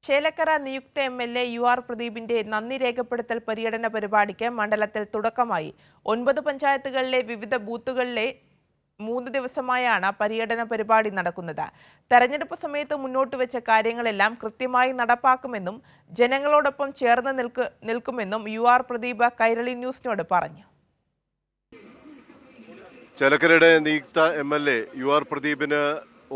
ചേലക്കര നിയുക്ത എം.എൽ.എ. യു.ആർ. പ്രദീപിന്റെ നന്ദി രേഖപ്പെടുത്തൽ പര്യടന പരിപാടിക്ക് മണ്ഡലത്തിൽ തുടക്കമായി. 9 പഞ്ചായത്തുകളിലെ വിവിധ ബൂത്തുകളിലെ 3 ദിവസമായാണ് പര്യടന പരിപാടി നടക്കുന്നത്. തെരഞ്ഞെടുപ്പ് സമയത്ത് മുന്നോട്ട് വെച്ച കാര്യങ്ങളെല്ലാം കൃത്യമായി നടപ്പാക്കുമെന്നും ജനങ്ങളോടൊപ്പം ചേർന്ന് നിൽക്കുമെന്നും യു.ആർ. പ്രദീപ് കൈരളി ന്യൂസിനോട് പറഞ്ഞു. ചേലക്കരയുടെ നിയുക്ത എം.എൽ.എ. യു.ആർ. പ്രദീപിന്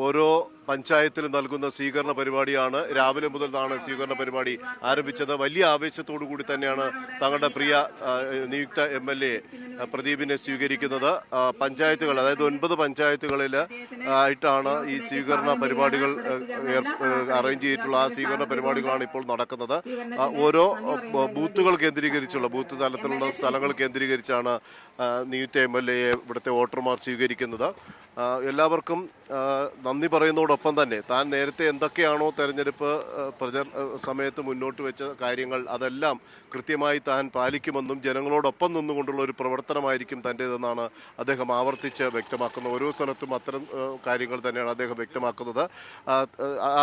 ഓരോ പഞ്ചായത്തിലും നൽകുന്ന സ്വീകരണ പരിപാടിയാണ്. രാവിലെ മുതലാണ് സ്വീകരണ പരിപാടി ആരംഭിച്ചത്. വലിയ ആവേശത്തോടു കൂടി തന്നെയാണ് തങ്ങളുടെ പ്രിയ നിയുക്ത എം.എൽ.എ. പ്രദീപിനെ സ്വീകരിക്കുന്നത്. പഞ്ചായത്തുകൾ, അതായത് 9 പഞ്ചായത്തുകളിൽ ആയിട്ടാണ് ഈ സ്വീകരണ പരിപാടികൾ അറേഞ്ച് ചെയ്തിട്ടുള്ള ആ സ്വീകരണ പരിപാടികളാണ് ഇപ്പോൾ നടക്കുന്നത്. ഓരോ ബൂത്തുകൾ കേന്ദ്രീകരിച്ചുള്ള, ബൂത്ത് തലത്തിലുള്ള സ്ഥലങ്ങൾ കേന്ദ്രീകരിച്ചാണ് നിയുക്ത എം.എൽ.എയെ ഇവിടുത്തെ വോട്ടർമാർ സ്വീകരിക്കുന്നത്. എല്ലാവർക്കും നന്ദി പറയുന്നതോടൊപ്പം തന്നെ താൻ നേരത്തെ എന്തൊക്കെയാണോ തെരഞ്ഞെടുപ്പ് സമയത്ത് മുന്നോട്ട് വെച്ച കാര്യങ്ങൾ അതെല്ലാം കൃത്യമായി താൻ പാലിക്കുമെന്നും ജനങ്ങളോടൊപ്പം നിന്നുകൊണ്ടുള്ള ഒരു പ്രവർത്തനമായിരിക്കും തൻ്റേതെന്നാണ് അദ്ദേഹം ആവർത്തിച്ച് വ്യക്തമാക്കുന്നത്. ഓരോ സ്ഥലത്തും അത്തരം കാര്യങ്ങൾ തന്നെയാണ് അദ്ദേഹം വ്യക്തമാക്കുന്നത്.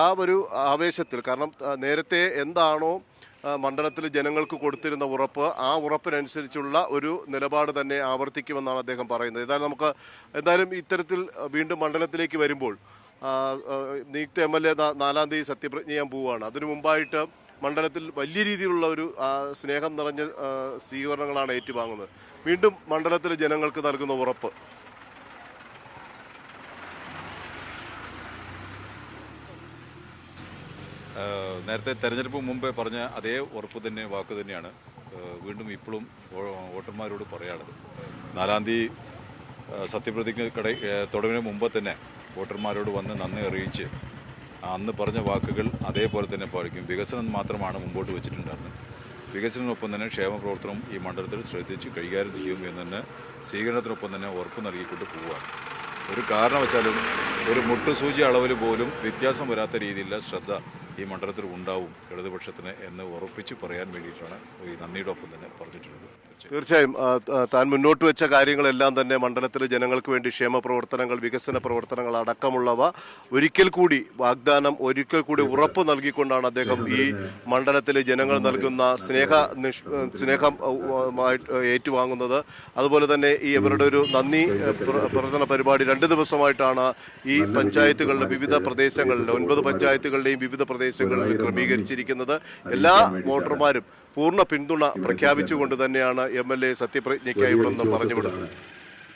ആ ഒരു ആവേശത്തിൽ, കാരണം നേരത്തെ എന്താണോ മണ്ഡലത്തിൽ ജനങ്ങൾക്ക് കൊടുത്തിരുന്ന ഉറപ്പ്, ആ ഉറപ്പിനനുസരിച്ചുള്ള ഒരു നിലപാട് തന്നെ ആവർത്തിക്കുമെന്നാണ് അദ്ദേഹം പറയുന്നത്. എന്തായാലും ഇത്തരത്തിൽ വീണ്ടും മണ്ഡലത്തിലേക്ക് വരുമ്പോൾ നിയുക്ത എം.എൽ.എ. 4-ാം തീയതി സത്യപ്രതിജ്ഞ ചെയ്യാൻ പോവുകയാണ്. അതിനു മുമ്പായിട്ട് മണ്ഡലത്തിൽ വലിയ രീതിയിലുള്ള ഒരു സ്നേഹം നിറഞ്ഞ സ്വീകരണങ്ങളാണ് ഏറ്റുവാങ്ങുന്നത്. വീണ്ടും മണ്ഡലത്തിൽ ജനങ്ങൾക്ക് നൽകുന്ന ഉറപ്പ്. നേരത്തെ തെരഞ്ഞെടുപ്പ് മുമ്പേ പറഞ്ഞ അതേ ഉറപ്പ് തന്നെ, വാക്ക് തന്നെയാണ് വീണ്ടും ഇപ്പോഴും വോട്ടർമാരോട് പറയാനുള്ളത്. 4-ാം തീയതി സത്യപ്രതിജ്ഞ തുടങ്ങിന് മുമ്പ് തന്നെ വോട്ടർമാരോട് വന്ന് നന്ദി അറിയിച്ച് അന്ന് പറഞ്ഞ വാക്കുകൾ അതേപോലെ തന്നെ പാലിക്കും. വികസനം മാത്രമാണ് മുമ്പോട്ട് വെച്ചിട്ടുണ്ടായിരുന്നത്. വികസനത്തിനൊപ്പം തന്നെ ക്ഷേമപ്രവർത്തനം ഈ മണ്ഡലത്തിൽ ശ്രദ്ധിച്ച് കൈകാര്യം ചെയ്യും എന്ന് തന്നെ സ്വീകരണത്തിനൊപ്പം തന്നെ ഉറപ്പ് നൽകിക്കൊണ്ട് പോവുകയാണ്. ഒരു കാരണവശാലും ഒരു മുട്ടുസൂചി അളവിൽ പോലും വ്യത്യാസം വരാത്ത രീതിയിലുള്ള ശ്രദ്ധ ഈ മണ്ഡലത്തിൽ ഉണ്ടാവും ഇടതുപക്ഷത്തിന് എന്ന് ഉറപ്പിച്ച് പറയാൻ വേണ്ടിയിട്ടാണ് ഈ നന്ദിയുടെ ഒപ്പം തന്നെ പറഞ്ഞിട്ടുള്ളത്. തീർച്ചയായും താൻ മുന്നോട്ട് വെച്ച കാര്യങ്ങളെല്ലാം തന്നെ മണ്ഡലത്തിലെ ജനങ്ങൾക്ക് വേണ്ടി ക്ഷേമ പ്രവർത്തനങ്ങൾ, വികസന പ്രവർത്തനങ്ങൾ അടക്കമുള്ളവ ഒരിക്കൽ കൂടി ഉറപ്പ് നൽകിക്കൊണ്ടാണ് അദ്ദേഹം ഈ മണ്ഡലത്തിലെ ജനങ്ങൾ നൽകുന്ന സ്നേഹം ഏറ്റുവാങ്ങുന്നത്. അതുപോലെ തന്നെ ഈ ഇവരുടെ ഒരു നന്ദി പ്രവർത്തന പരിപാടി 2 ദിവസമായിട്ടാണ് ഈ പഞ്ചായത്തുകളുടെ വിവിധ പ്രദേശങ്ങളിൽ, 9 പഞ്ചായത്തുകളുടെയും വിവിധ പ്രദേശങ്ങളിൽ ക്രമീകരിച്ചിരിക്കുന്നത്. എല്ലാ വോട്ടർമാരും പൂർണ്ണ പിന്തുണ പ്രഖ്യാപിച്ചുകൊണ്ട് തന്നെയാണ് എം.എൽ.എ. സത്യപ്രതിജ്ഞയ്ക്കായി ഇവിടെ നിന്ന് പറഞ്ഞുവിടുന്നത്.